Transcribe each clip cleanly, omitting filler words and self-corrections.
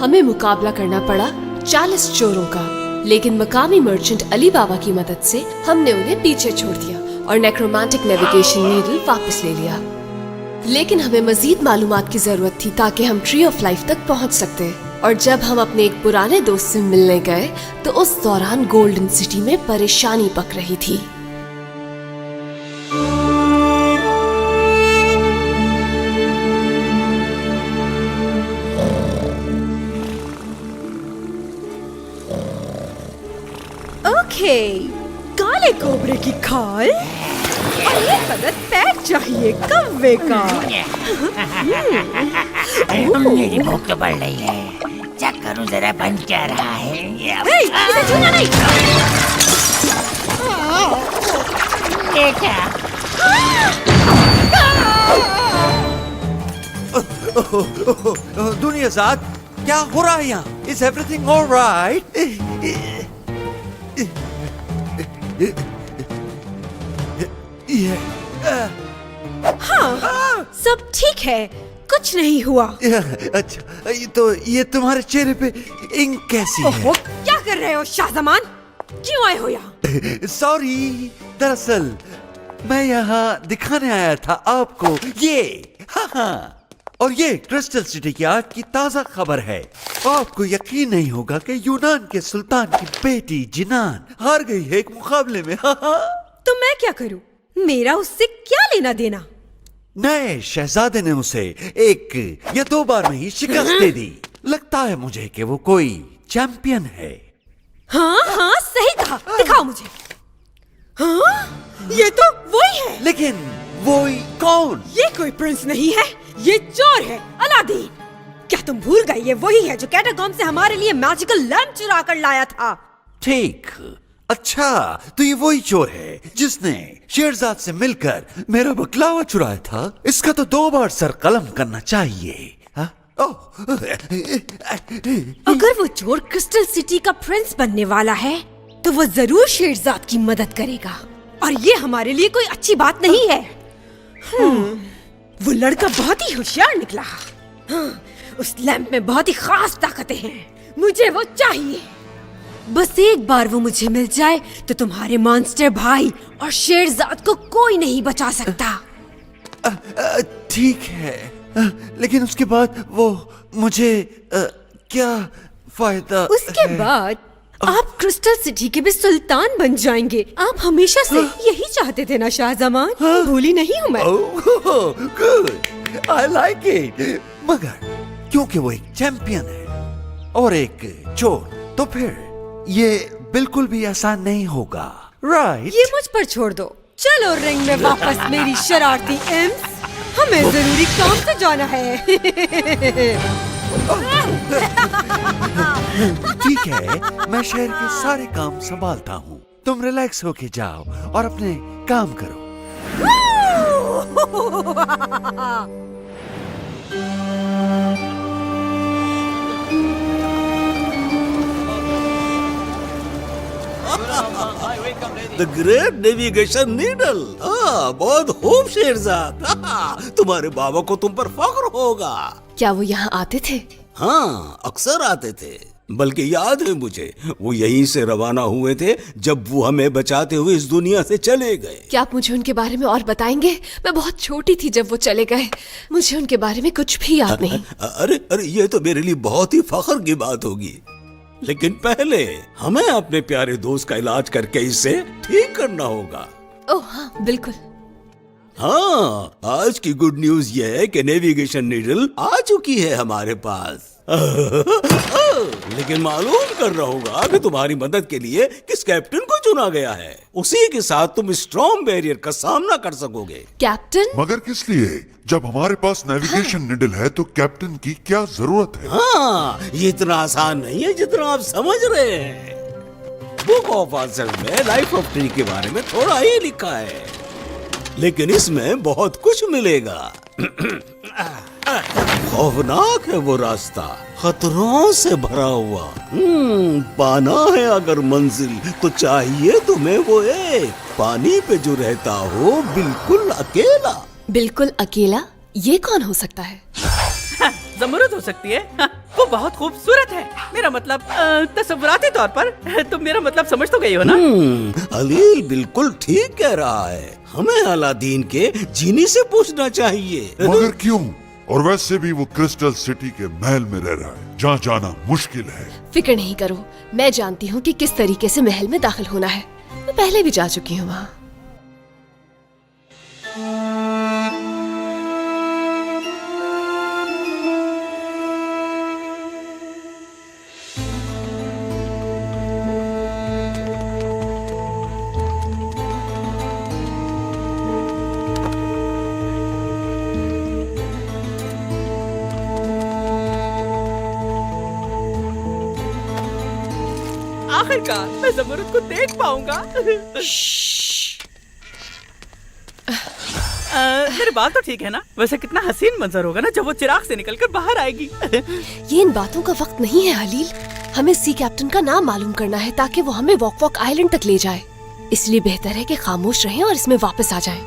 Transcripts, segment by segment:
हमें मुकाबला करना पड़ा 40 चोरों का, लेकिन मकामी मर्चेंट अली बाबा की मदद से हमने उन्हें पीछे छोड़ दिया और नेक्रोमांटिक नेविगेशन नीडल वापस ले लिया। लेकिन हमें मजीद मालूमात की जरूरत थी ताकि हम ट्री ऑफ लाइफ तक पहुंच सकते। और जब हम अपने एक पुराने दोस्त से मिलने गए तो उस दौरान गोल्डन सिटी में परेशानी पक रही थी। ओके, काले कोबरे की खाल और ये कदर पैक चाहिए कव्वे का। मेरी भूख तो बढ़ रही है, चेक करूं जरा बन क्या रहा है। इसे छूना नहीं। ये क्या? दुनिया ज़ात, क्या हो रहा है यहाँ? Is everything all right? हाँ, सब ठीक है, कुछ नहीं हुआ। अच्छा, ये तुम्हारे चेहरे पे इंक कैसी है? ओहो, क्या कर रहे हो शाहजमान? क्यों आए हो यहाँ? सॉरी, दरअसल मैं यहाँ दिखाने आया था आपको ये। हाँ, और ये क्रिस्टल सिटी की आज की ताजा खबर है। आपको यकीन नहीं होगा कि यूनान के सुल्तान की बेटी जिनान हार गई है एक मुकाबले में। तो मैं क्या करूं? मेरा उससे क्या लेना देना? नए शहजादे ने उसे एक या 2 बार में ही शिकस्त दे दी। लगता है मुझे कि वो कोई चैंपियन है। हाँ, सही कहा, दिखाओ मुझे। हाँ, ये तो वही है। लेकिन वही कौन? ये कोई प्रिंस नहीं है, ये चोर है, अलादीन। क्या तुम भूल गए? ये वही है जो कैटाकॉम से हमारे लिए मैजिकल लैंप चुरा कर लाया था। ठीक, अच्छा, तो ये वही चोर है जिसने शेरजाद से मिलकर मेरा बकलावा चुराया था। इसका तो 2 बार सर कलम करना चाहिए। अगर वो चोर क्रिस्टल सिटी का प्रिंस बनने वाला है तो वो जरूर शेरजाद की मदद करेगा, और ये हमारे लिए कोई अच्छी बात नहीं है। वो लड़का बहुत ही होशियार निकला। उस लैंप में बहुत ही खास ताकतें हैं। मुझे वो चाहिए। बस एक बार वो मुझे मिल जाए तो तुम्हारे मॉन्स्टर भाई और शेरजाद को कोई नहीं बचा सकता। ठीक है, लेकिन उसके बाद वो मुझे क्या फायदा? उसके बाद आप क्रिस्टल सिटी के भी सुल्तान बन जाएंगे। आप हमेशा से यही चाहते थे ना शाहजमान? भूली नहीं हूँ मैं। Good, I like it. मगर क्योंकि वो एक चैंपियन है और एक चोर, तो फिर ये बिल्कुल भी आसान नहीं होगा, राइट? ये मुझ पर छोड़ दो। चलो रिंग में वापस मेरी शरारती एम्स। हमें जरूरी काम से जाना है। ठीक है, मैं शहर के सारे काम संभालता हूँ। तुम रिलैक्स होके जाओ और अपने काम करो। The great navigation needle. बहुत खूब शेरजाद। तुम्हारे बाबा को तुम पर फख्र होगा। क्या वो यहाँ आते थे? हाँ, अक्सर आते थे। बल्कि याद है मुझे, वो यहीं से रवाना हुए थे जब वो हमें बचाते हुए इस दुनिया से चले गए। क्या आप मुझे उनके बारे में और बताएंगे? मैं बहुत छोटी थी जब वो चले गए, मुझे उनके बारे में कुछ भी याद नहीं। अरे ये तो मेरे लिए बहुत ही फख्र की बात होगी। लेकिन पहले हमें अपने प्यारे दोस्त का इलाज करके इसे ठीक करना होगा। ओह हाँ, बिल्कुल। हाँ, आज की गुड न्यूज ये है कि नेविगेशन नीडल आ चुकी है हमारे पास। लेकिन मालूम करना होगा कि तुम्हारी मदद के लिए किस कैप्टन को चुना गया है। उसी के साथ तुम स्ट्रॉन्ग बैरियर का सामना कर सकोगे। कैप्टन? मगर किस लिए? जब हमारे पास नेविगेशन निडल है तो कैप्टन की क्या जरूरत है? हाँ, ये इतना आसान नहीं है जितना आप समझ रहे हैं। बुक ऑफ आंसर्स में लाइफ ऑफ ट्री के बारे में थोड़ा ही लिखा है, लेकिन इसमें बहुत कुछ मिलेगा। खौफनाक है वो रास्ता, खतरों से भरा हुआ। पाना है अगर मंजिल तो चाहिए तुम्हें वो एक पानी पे जो रहता हो बिल्कुल अकेला। बिल्कुल अकेला? ये कौन हो सकता है? जरूरत हो सकती है। वो बहुत खूबसूरत है। मेरा मतलब तस्वुराती तौर पर तुम मेरा मतलब समझ तो गई हो ना? अलील बिल्कुल ठीक कह रहा है। हमें अलादीन के जीनी से पूछना चाहिए। मगर क्यों? और वैसे भी वो क्रिस्टल सिटी के महल में रह रहा है, जहाँ जाना मुश्किल है। फिक्र नहीं करो, मैं जानती हूँ कि किस तरीके से महल में दाखिल होना है। मैं पहले भी जा चुकी हूँ वहाँ। आखिरकार मैं ज़मरुद को देख पाऊंगा। मेरे बाल तो ठीक है ना? वैसे कितना हसीन मंजर होगा ना जब वो चिराग से निकलकर बाहर आएगी। ये इन बातों का वक्त नहीं है हलील। हमें सी कैप्टन का नाम मालूम करना है ताकि वो हमें वॉक वॉक आइलैंड तक ले जाए। इसलिए बेहतर है कि खामोश रहें और इसमें वापस आ जाएं।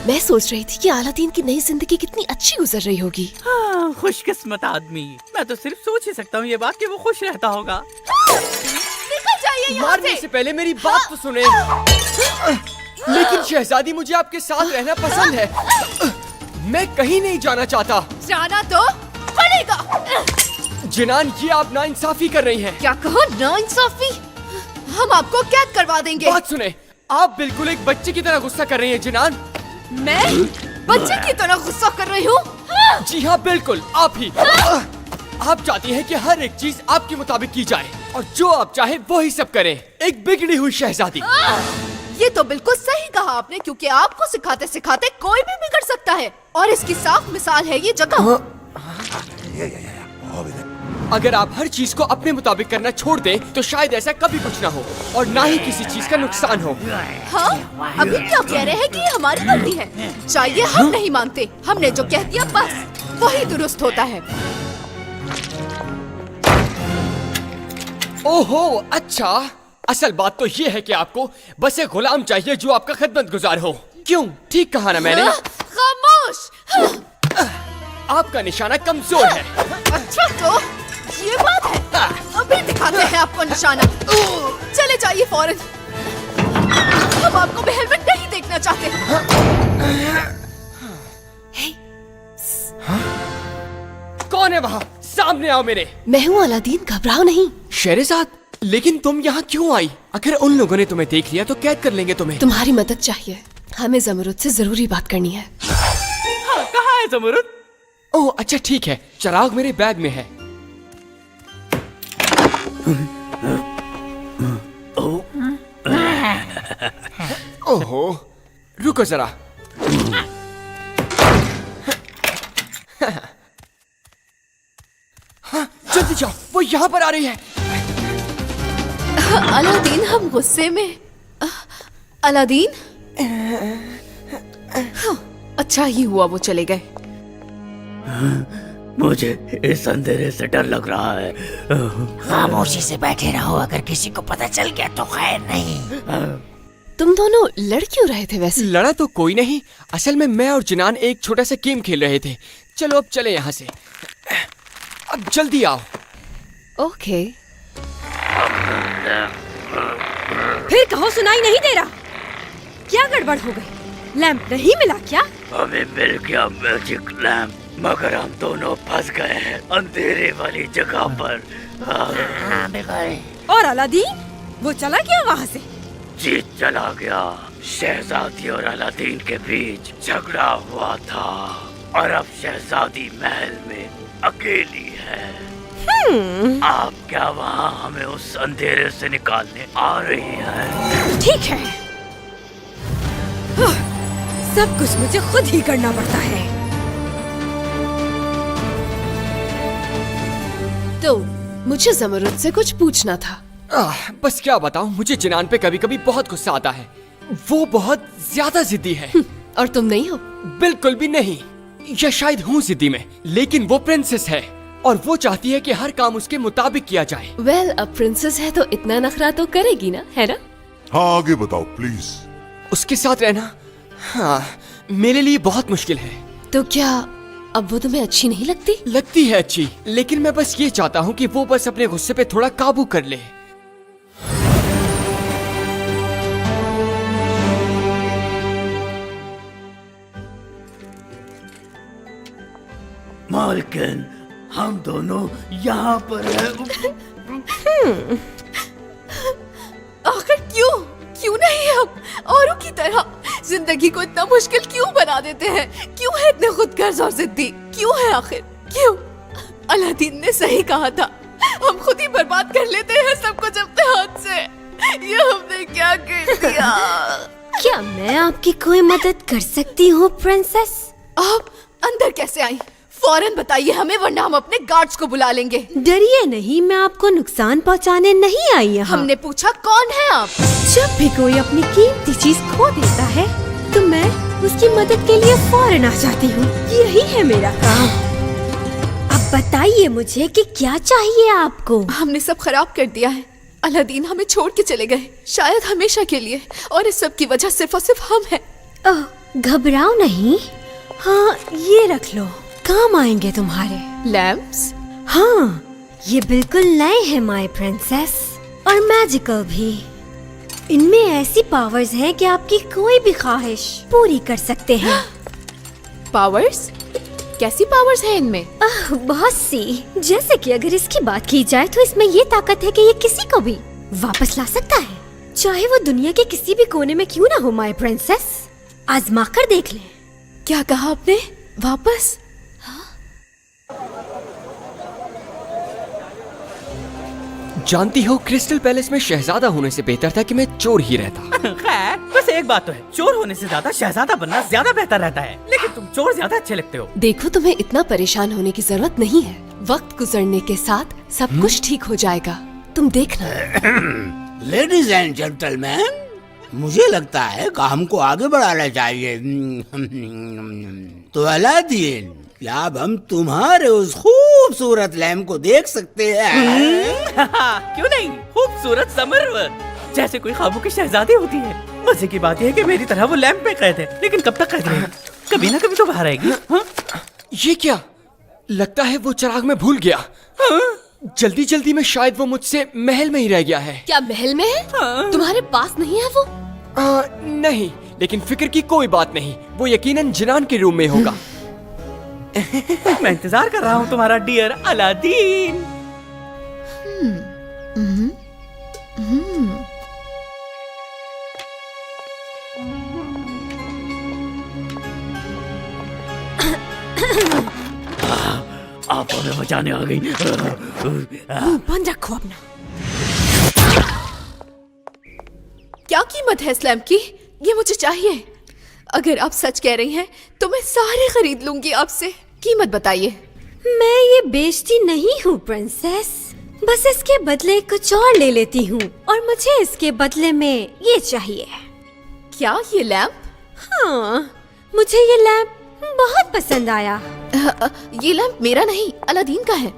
मैं सोच रही थी कि अलादीन की नई जिंदगी कितनी अच्छी गुजर रही होगी। हाँ, खुशकिस्मत आदमी। मैं तो सिर्फ सोच ही सकता हूँ ये बात कि वो खुश रहता होगा। निकल जाइए यहाँ मारने से पहले मेरी बात तो सुने। लेकिन शहजादी, मुझे आपके साथ रहना पसंद है। मैं कहीं नहीं जाना चाहता। जाना तो पड़ेगा। जिनान, ये आप नाइंसाफी कर रही हैं। क्या कहो? नाइंसाफी? हम आपको कैद करवा देंगे। बात सुने, आप बिल्कुल एक बच्चे की तरह गुस्सा कर रही हैं जिनान। मैं बच्चे की तरह गुस्सा कर रही हूँ? जी हाँ, बिल्कुल आप ही। आप चाहती हैं कि हर एक चीज आपके मुताबिक की जाए और जो आप चाहे वो ही सब करें। एक बिगड़ी हुई शहजादी। ये तो बिल्कुल सही कहा आपने, क्योंकि आपको सिखाते सिखाते कोई भी बिगड़ सकता है और इसकी साफ मिसाल है ये जगह। अगर आप हर चीज को अपने मुताबिक करना छोड़ दें तो शायद ऐसा कभी कुछ ना हो और ना ही किसी चीज का नुकसान हो। हाँ? अभी क्या कह रहे हैं कि ये हमारी गलती है? चाहिए हम नहीं मानते, हमने जो कह दिया बस वही दुरुस्त होता है। ओहो, अच्छा। असल बात तो ये है कि आपको बस एक गुलाम चाहिए जो आपका खिदमतगुजार हो। क्यों? ठीक कहा ना मैंने? खामोश। आपका निशाना कमजोर है। अच्छा तो ये बात है। अभी दिखाते हैं आपको निशाना। चले जाइए फौरन। हम आपको महल में नहीं देखना चाहते। कौन है वहाँ? सामने आओ मेरे। मैं हूँ अलादीन, घबराओ नहीं। शेरजाद, लेकिन तुम यहाँ क्यों आई? अगर उन लोगों ने तुम्हें देख लिया तो कैद कर लेंगे तुम्हें। तुम्हारी मदद चाहिए। हमें ज़मरुद से जरूरी बात करनी है। हाँ, कहाँ है ज़मरुद? ओह अच्छा, ठीक है। चिराग मेरे बैग में है। ओहो, रुको जरा। हाँ, जल्दी जाओ, वो यहाँ पर आ रही है। अलादीन, हम गुस्से में। अलादीन, अच्छा ही हुआ वो चले गए। मुझे इस अंधेरे से डर लग रहा है। खामोशी से बैठे रहो, अगर किसी को पता चल गया तो खैर नहीं। तुम दोनों लड़ क्यों रहे थे वैसे? लड़ा तो कोई नहीं। असल में मैं और जिनान एक छोटा सा गेम खेल रहे थे। चलो अब चले यहाँ से। अब जल्दी आओ। ओके। फिर कहो, सुनाई नहीं दे रहा? क्या गड़बड़ हो गई? लैंप नहीं मिला क्या? हमें मिल गया मैजिक लैम्प, मगर हम दोनों फंस गए हैं अंधेरे वाली जगह पर। और अलादीन, वो चला गया वहाँ से? जी चला गया। शहजादी और अलादीन के बीच झगड़ा हुआ था और अब शहजादी महल में अकेली है। आप क्या वहाँ हमें उस अंधेरे से निकालने आ रही हैं? ठीक है, सब कुछ मुझे खुद ही करना पड़ता है। तो मुझे ज़मरुद से कुछ पूछना था। बस क्या बताऊं, मुझे जिनान पे कभी कभी बहुत गुस्सा आता है। वो बहुत ज्यादा जिद्दी है। और तुम नहीं हो? बिल्कुल भी नहीं, या शायद हूँ जिद्दी में, लेकिन वो प्रिंसेस है और वो चाहती है कि हर काम उसके मुताबिक किया जाए। वेल, अब प्रिंसेस है तो इतना नखरा तो करेगी ना, है ना? हाँ आगे बताओ प्लीज। उसके साथ रहना, हाँ, मेरे लिए बहुत मुश्किल है। तो क्या अब वो तुम्हें अच्छी नहीं लगती? लगती है अच्छी, लेकिन मैं बस ये चाहता हूँ कि वो बस अपने गुस्से पे थोड़ा काबू कर ले। मालकिन, हम दोनों यहाँ पर हैं। आखिर क्यों नहीं हम औरों की तरह जिंदगी को इतना मुश्किल क्यों बना देते हैं? क्यों है इतने खुदगर्ज और जिद्दी? क्यों है आखिर? क्यों? अलादीन ने सही कहा था, हम खुद ही बर्बाद कर लेते हैं सब कुछ अपने हाथ से। ये हमने क्या कर दिया? क्या मैं आपकी कोई मदद कर सकती हूँ प्रिंसेस? आप अंदर कैसे आई? फौरन बताइए हमें, वरना हम अपने गार्ड्स को बुला लेंगे। डरिए नहीं, मैं आपको नुकसान पहुँचाने नहीं आई यहाँ। हमने पूछा कौन है आप? जब भी कोई अपनी कीमती चीज खो देता है तो मैं उसकी मदद के लिए फौरन आ जाती हूँ। यही है मेरा काम। अब बताइए मुझे कि क्या चाहिए आपको? हमने सब खराब कर दिया है। अलादीन हमें छोड़ के चले गए, शायद हमेशा के लिए, और इस सब की वजह सिर्फ और सिर्फ हम हैं। ओह, घबराओ नहीं। हाँ, ये रख लो, काम आएंगे तुम्हारे। लैम्प्स? हाँ, ये बिल्कुल नए हैं माय प्रिंसेस, और मैजिकल भी। इनमें ऐसी पावर्स हैं कि आपकी कोई भी ख्वाहिश पूरी कर सकते हैं। पावर्स? कैसी पावर्स हैं इनमें? बहुत सी। जैसे कि अगर इसकी बात की जाए तो इसमें ये ताकत है कि ये किसी को भी वापस ला सकता है, चाहे वो दुनिया के किसी भी कोने में क्यों ना हो माय प्रिंसेस। आजमा कर देख लें। क्या कहा आपने? वापस? जानती हो, क्रिस्टल पैलेस में शहजादा होने से बेहतर था कि मैं चोर ही रहता। खैर, बस एक बात तो है, चोर होने से ज्यादा शहजादा बनना ज्यादा बेहतर रहता है। लेकिन तुम चोर ज्यादा अच्छे लगते हो। देखो, तुम्हें इतना परेशान होने की जरूरत नहीं है। वक्त गुजरने के साथ सब कुछ ठीक हो जाएगा, तुम देखना। लेडीज एंड जेंटलमैन, मुझे लगता है काम को आगे बढ़ाना चाहिए। तो अलादीन, क्या अब हम तुम्हारे उस खूबसूरत लैम्प को देख सकते हैं? क्यों नहीं, खूबसूरत ज़मरुद जैसे कोई ख्वाबों की शहजादी होती है। मजे की बात यह है कि मेरी तरह वो लैंप में कैद है, लेकिन कब तक कैद रहेगी? कभी ना कभी तो बाहर आएगी। हाँ? ये क्या? लगता है वो चिराग में भूल गया। जल्दी जल्दी में शायद वो मुझसे महल में ही रह गया है। क्या महल में है? तुम्हारे पास नहीं है वो? नहीं, लेकिन फिक्र की कोई बात नहीं, वो यकीनन जिनान के रूम में होगा। मैं इंतजार कर रहा हूँ तुम्हारा डियर अलादीन। आप हमें बचाने आ गई। मुंह बंद रखो अपना। क्या कीमत है इस लैंप की? ये मुझे चाहिए। अगर आप सच कह रही हैं तो मैं सारे खरीद लूंगी आपसे। कीमत बताइए। मैं ये बेचती नहीं हूँ प्रिंसेस, बस इसके बदले कुछ और ले लेती हूँ, और मुझे इसके बदले में ये चाहिए। क्या ये लैंप? हाँ, मुझे ये लैंप बहुत पसंद आया। ये लैंप मेरा नहीं, अलादीन का है।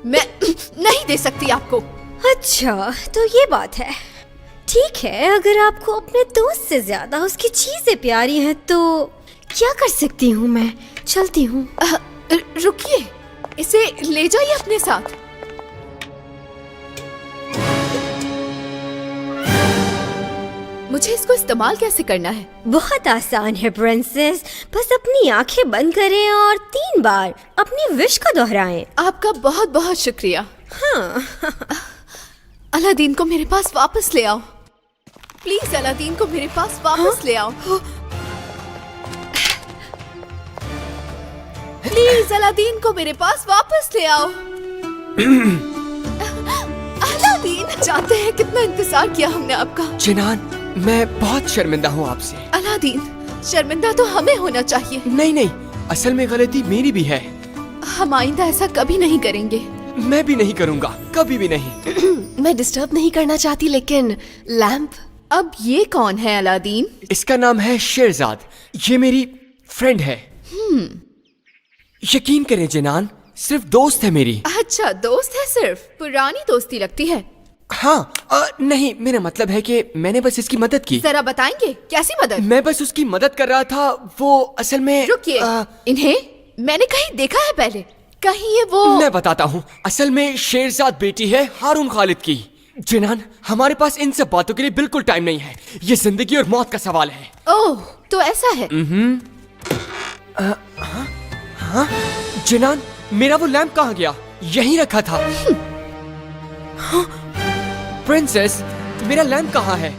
मैं नहीं दे सकती आपको। अच्छा, तो ये बात है। ठीक है, अगर आपको अपने दोस्त से ज्यादा उसकी चीजें प्यारी हैं तो क्या कर सकती हूँ मैं? चलती हूँ। रुकिए, इसे ले जाइए अपने साथ। मुझे इसको इस्तेमाल कैसे करना है? बहुत आसान है प्रिंसेस, बस अपनी आंखें बंद करें और 3 बार अपनी विश को दोहराएं। आपका बहुत बहुत शुक्रिया। हाँ। अलादीन को मेरे पास वापस ले आओ। प्लीज अलादीन को मेरे पास वापस ले आओ। प्लीज अलादीन को मेरे पास वापस ले आओ। अलादीन, जानते हैं कितना इंतजार किया हमने आपका। जिनान, मैं बहुत शर्मिंदा हूँ आपसे। अलादीन, शर्मिंदा तो हमें होना चाहिए। नहीं, असल में गलती मेरी भी है। हम आइंदा ऐसा कभी नहीं करेंगे। मैं भी नहीं करूँगा, कभी भी नहीं। मैं डिस्टर्ब नहीं करना चाहती, लेकिन लैंप। अब ये कौन है अलादीन? इसका नाम है शेरजाद। ये मेरी फ्रेंड है। यकीन करें जिनान, सिर्फ दोस्त है मेरी। अच्छा, दोस्त है सिर्फ? पुरानी दोस्ती लगती है। हाँ, नहीं, मेरा मतलब है कि मैंने बस इसकी मदद की। जरा बताएंगे कैसी मदद? मैं बस उसकी मदद कर रहा था। वो असल में रुकिए, इन्हें मैंने कहीं देखा है पहले। कहीं ये वो? मैं बताता हूँ। असल में शेरजाद बेटी है हारून खालिद की। जिनान, हमारे पास इन सब बातों के लिए बिल्कुल टाइम नहीं है। ये जिंदगी और मौत का सवाल है। ओह, तो ऐसा है। हाँ? जिनान, मेरा वो लैंप कहाँ गया? यहीं रखा था। हाँ? प्रिंसेस, मेरा लैंप कहाँ है?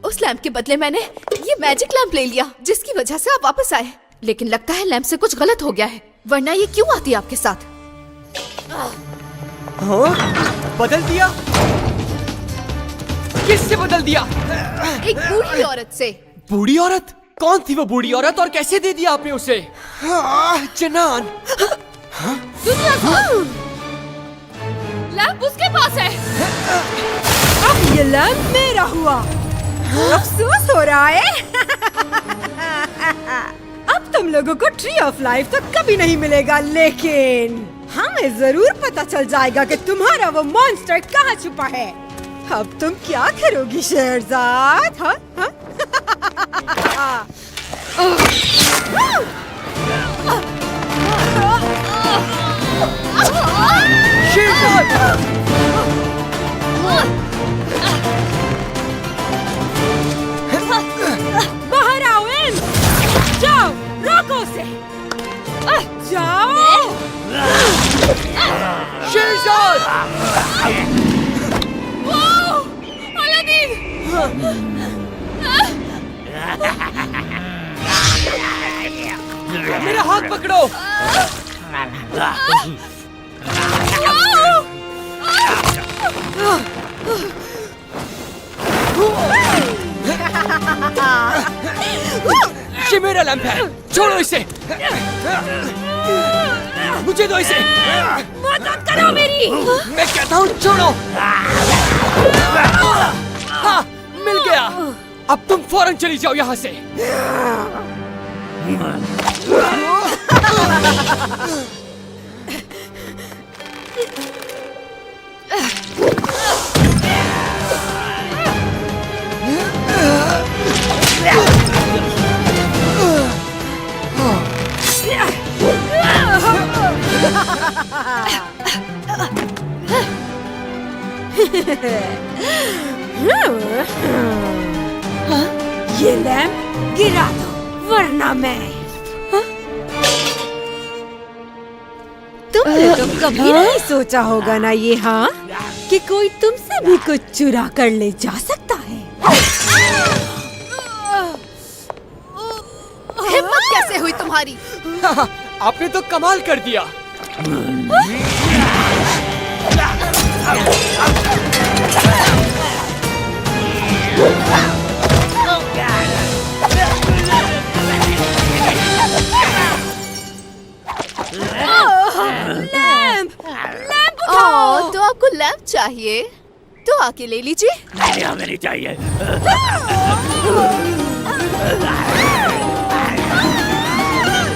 उस लैंप के बदले मैंने ये मैजिक लैंप ले लिया, जिसकी वजह से आप वापस आए। लेकिन लगता है लैंप से कुछ गलत हो गया है, वरना ये क्यों आती आपके साथ? हाँ? बदल दिया? किससे बदल दिया? एक बूढ़ी औरत से। बूढ़ी औरत? कौन थी वो बूढ़ी औरत और कैसे दे दिया आपने उसे? जिनान, लैंप उसके पास है। अब ये लैंप मेरा हुआ। अफसोस हो रहा है। अब तुम लोगों को ट्री ऑफ लाइफ तो कभी नहीं मिलेगा, लेकिन हमें जरूर पता चल जाएगा कि तुम्हारा वो मॉन्स्टर कहाँ छुपा है। अब तुम क्या करोगी शेरजाद? हाँ? हाँ? बाहर आओ, इन जाओ, रोको उसे। जाओ। शेरजाद! मेरा हाथ पकड़ो। ये मेरा लैंप है, छोड़ो इसे। मुझे दो इसे। मदद करो मेरी। मैं कहता हूँ छोड़ो। हाँ, मिल गया। अब तुम फौरन चली जाओ यहाँ से। ये लैंप गिरा दो, वरना मैं। तुमने तो कभी नहीं सोचा होगा ना ये, हाँ, कि कोई तुमसे भी कुछ चुरा कर ले जा सकता है। हिम्मत कैसे हुई तुम्हारी? आपने तो कमाल कर दिया। लैंप उठाओ। तो आपको लैंप चाहिए तो आके ले लीजिए। नहीं, हमें नहीं चाहिए।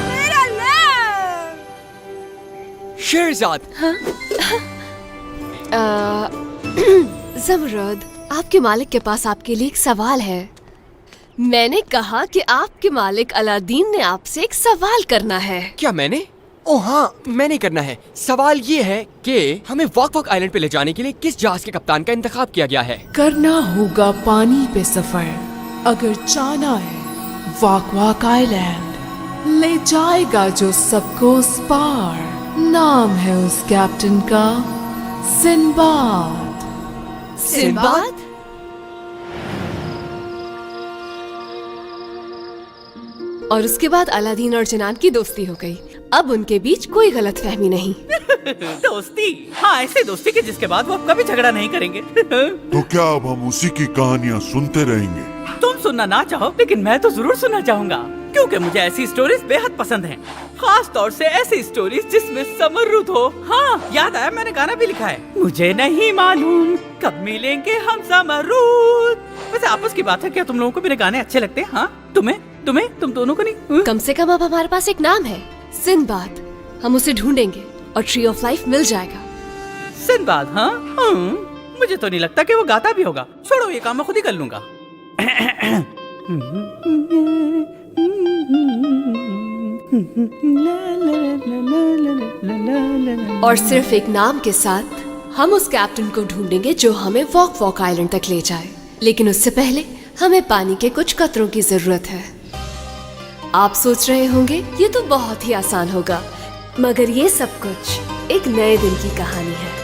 मेरा लैंप। शेरजाद, जमरद, आपके मालिक के पास आपके लिए एक सवाल है। मैंने कहा कि आपके मालिक अलादीन ने आपसे एक सवाल करना है। क्या मैंने? ओ हाँ, मैंने करना है। सवाल ये है कि हमें वॉक वॉक आइलैंड पे ले जाने के लिए किस जहाज के कप्तान का इंतखाब किया गया है? करना होगा पानी पे सफर। अगर जाना है वाक वाक आइलैंड, ले जाएगा जो सबको उस पार। नाम है उस कैप्टन का सिंबाद। सिंबाद? और उसके बाद अलादीन और जिनान की दोस्ती हो गई। अब उनके बीच कोई गलतफहमी नहीं। दोस्ती, हाँ ऐसे दोस्ती के जिसके बाद वो अब कभी झगड़ा नहीं करेंगे। तो क्या अब हम उसी की कहानियाँ सुनते रहेंगे? तुम सुनना ना चाहो लेकिन मैं तो जरूर सुनना चाहूंगा, क्योंकि मुझे ऐसी स्टोरीज बेहद पसंद हैं। खास तौर से ऐसी स्टोरीज जिसमें समरुद हो। हाँ याद आया, मैंने गाना भी लिखा है, मुझे नहीं मालूम कब मिलेंगे हम समरुद। वैसे आपस की बात है, क्या तुम लोगों को मेरे गाने अच्छे लगते हैं? हाँ तुम्हें तुम दोनों को नहीं? कम से कम अब हमारे पास एक नाम है, सिंबाद। हम उसे ढूंढेंगे और ट्री ऑफ लाइफ मिल जाएगा। सिंबाद? हाँ मुझे तो नहीं लगता कि वो गाता भी होगा। छोड़ो ये काम मैं खुद ही कर लूंगा। और सिर्फ एक नाम के साथ हम उस कैप्टन को ढूंढेंगे जो हमें वॉक वॉक आइलैंड तक ले जाए। लेकिन उससे पहले हमें पानी के कुछ कतरों की जरूरत है। आप सोच रहे होंगे ये तो बहुत ही आसान होगा, मगर ये सब कुछ एक नए दिन की कहानी है।